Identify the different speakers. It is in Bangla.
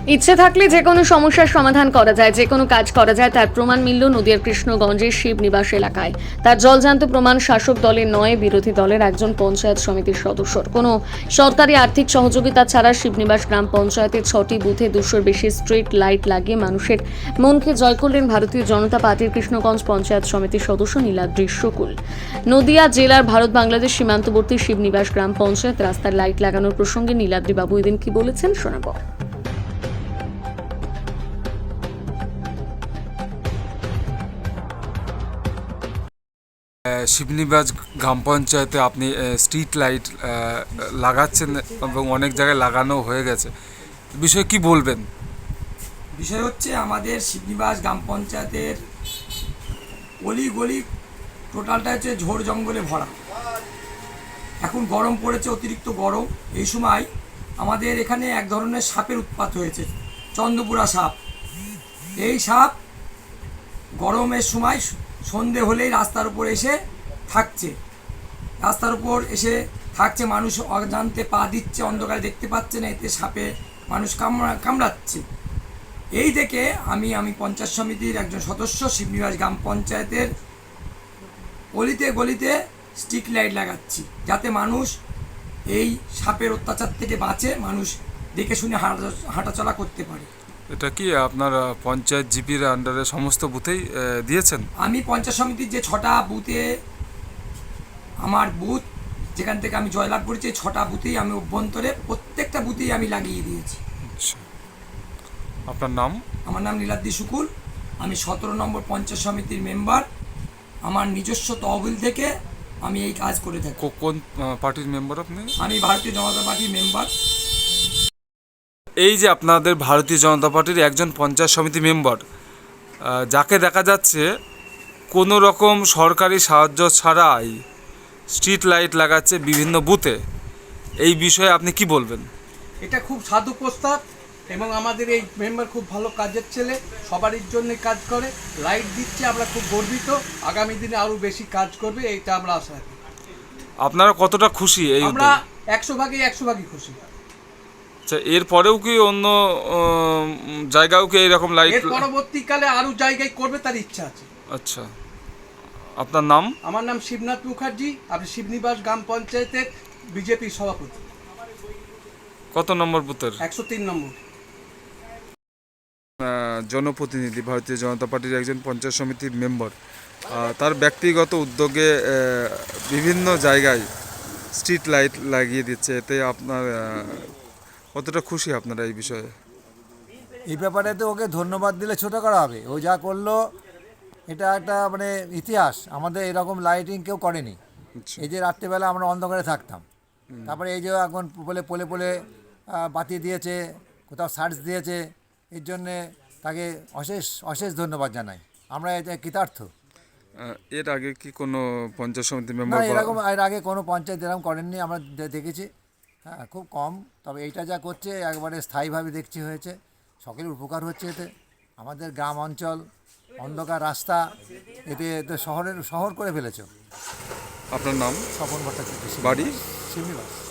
Speaker 1: ইচ্ছে থাকলে যে কোনো সমস্যার সমাধান করা যায়, যে কোনো কাজ করা যায়, তার প্রমাণ মিলল নদিয়ার কৃষ্ণগঞ্জের শিবনিবাস এলাকায়। তার জলজান্ত প্রমাণ শাসক দলের নয়, বিরোধী দলের একজন পঞ্চায়েত সমিতির সদস্যর। কোনো সরকারি আর্থিক সহযোগিতা ছাড়া শিবনিবাস গ্রাম পঞ্চায়েতের 6টি বুথে 200-র বেশি স্ট্রিট লাইট লাগিয়ে মানুষের মনকে জয় করলেন ভারতীয় জনতা পার্টির কৃষ্ণগঞ্জ পঞ্চায়েত সমিতির সদস্য নীলাদ্রি শুকুল। নদিয়া জেলার ভারত বাংলাদেশ সীমান্তবর্তী শিবনিবাস গ্রাম পঞ্চায়েত রাস্তার লাইট লাগানোর প্রসঙ্গে নীলাদ্রি বাবু এদিন কি বলেছেন শোনাব।
Speaker 2: শিবনিবাস গ্রাম পঞ্চায়েতে আপনি স্ট্রিট লাইট লাগাচ্ছেন এবং অনেক জায়গায় লাগানো হয়ে গেছে, বিষয়ে কি বলবেন?
Speaker 3: বিষয় হচ্ছে আমাদের শিবনিবাস গ্রাম পঞ্চায়েতের অলি গলি টোটালটা হচ্ছে ঝোড় জঙ্গলে ভরা। এখন গরম পড়েছে, অতিরিক্ত গরম। এই সময় আমাদের এখানে এক ধরনের সাপের উৎপাত হয়েছে, চন্দ্রপুরা সাপ। এই সাপ গরমের সময় সন্ধে হলেই রাস্তার উপর এসে থাকছে, মানুষ অজান্তে পা দিচ্ছে, অন্ধকারে দেখতে পাচ্ছে না, এতে সাপে মানুষ কামড়াচ্ছে। এই দেখে আমি পঞ্চায়েত সমিতির একজন সদস্য শিবনিবাস গ্রাম পঞ্চায়েতের অলিতে গলিতে স্ট্রিট লাইট লাগাচ্ছি, যাতে মানুষ এই সাপের অত্যাচার থেকে বাঁচে, মানুষ দেখে শুনে হাঁটাচলা করতে পারে।
Speaker 2: এটা কি আপনার পঞ্চায়েত জিপির আন্ডারে সমস্ত বুথেই দিয়েছেন?
Speaker 3: আমি পঞ্চায়েত সমিতির যে 6টা বুথে আমার বুথ, যেখান থেকে আমি জয়লাভ করেছি, 6টা বুথেই আমি অভ্যন্তরে প্রত্যেকটা বুথেই আমি লাগিয়ে দিয়েছি।
Speaker 2: আপনার নাম?
Speaker 3: আমার নাম নীলাদ্রি শুকুল। আমি 17 নম্বর পঞ্চায়েত সমিতির মেম্বার। আমার নিজস্ব তহবিল থেকে আমি এই কাজ করে থাকি।
Speaker 2: কোন পার্টির মেম্বার আপনি?
Speaker 3: আমি ভারতীয় জনতা পার্টির মেম্বার।
Speaker 2: এই যে আপনাদের ভারতীয় জনতা পার্টির একজন পঞ্চায়েত সমিতি মেম্বার, যাকে দেখা যাচ্ছে কোনো রকম সরকারি সাহায্য ছাড়াই স্ট্রিট লাইট লাগাচ্ছে বিভিন্ন বুথে, এই বিষয়ে আপনি কি বলবেন?
Speaker 4: এটা খুব সাধু প্রস্তাব এবং আমাদের এই মেম্বার খুব ভালো কাজের ছেলে, সবারই জন্য কাজ করে, লাইট দিচ্ছে। আমরা খুব গর্বিত, আগামী দিনে আরও বেশি কাজ করবে, এইটা আমরা আশা রাখি।
Speaker 2: আপনারা কতটা খুশি? এই
Speaker 4: আমরা 100 ভাগই খুশি।
Speaker 2: আচ্ছা, এরপরেও কি অন্য জায়গাও কি এরকম লাইট?
Speaker 4: এর পরবর্তীকালে আরও জায়গায় করবে, তার ইচ্ছা আছে।
Speaker 2: আচ্ছা, আপনার নাম?
Speaker 4: আমার নাম শিবনাথ মুখার্জি। আমি শিবনিবাস গ্রাম পঞ্চায়েতের বিজেপির সভাপতি।
Speaker 2: কত নম্বর বুথের?
Speaker 4: 103 নম্বর।
Speaker 2: জনপ্রতিনিধি, ভারতীয় জনতা পার্টির একজন পঞ্চায়েত সমিতির মেম্বার, তার ব্যক্তিগত উদ্যোগে বিভিন্ন জায়গায় স্ট্রিট লাইট লাগিয়ে দিচ্ছে, এতে আপনার কতটা খুশি আপনারা এই বিষয়ে?
Speaker 5: এই ব্যাপারে তো ওকে ধন্যবাদ দিলে ছোটো করা হবে। ও যা করলো এটা একটা মানে ইতিহাস, আমাদের এরকম লাইটিং কেউ করেনি। এই যে রাত্রিবেলা আমরা অন্ধকারে থাকতাম, তারপরে এই যে এখন পোলে পোলে বাতি দিয়েছে, কোথাও সার্চ দিয়েছে, এর জন্যে তাকে অশেষ ধন্যবাদ জানাই। আমরা এটা কৃতার্থ।
Speaker 2: এর আগে কি কোনো পঞ্চায়েত সমিতি
Speaker 5: না,
Speaker 2: মেম্বার?
Speaker 5: এরকম এর আগে কোনো পঞ্চায়েত এরকম করেননি, আমরা দেখেছি। হ্যাঁ, খুব কম। তবে এইটা যা করছে একবারে স্থায়ীভাবে দেখছি হয়েছে, সকলের উপকার হচ্ছে এতে। আমাদের গ্রাম অঞ্চল, অন্ধকার রাস্তা, এতে তো শহর করে ফেলেছ।
Speaker 2: আপনার নাম?
Speaker 5: স্বপন ভট্টাচার্য,
Speaker 2: বাড়ি?
Speaker 5: শিবনিবাস।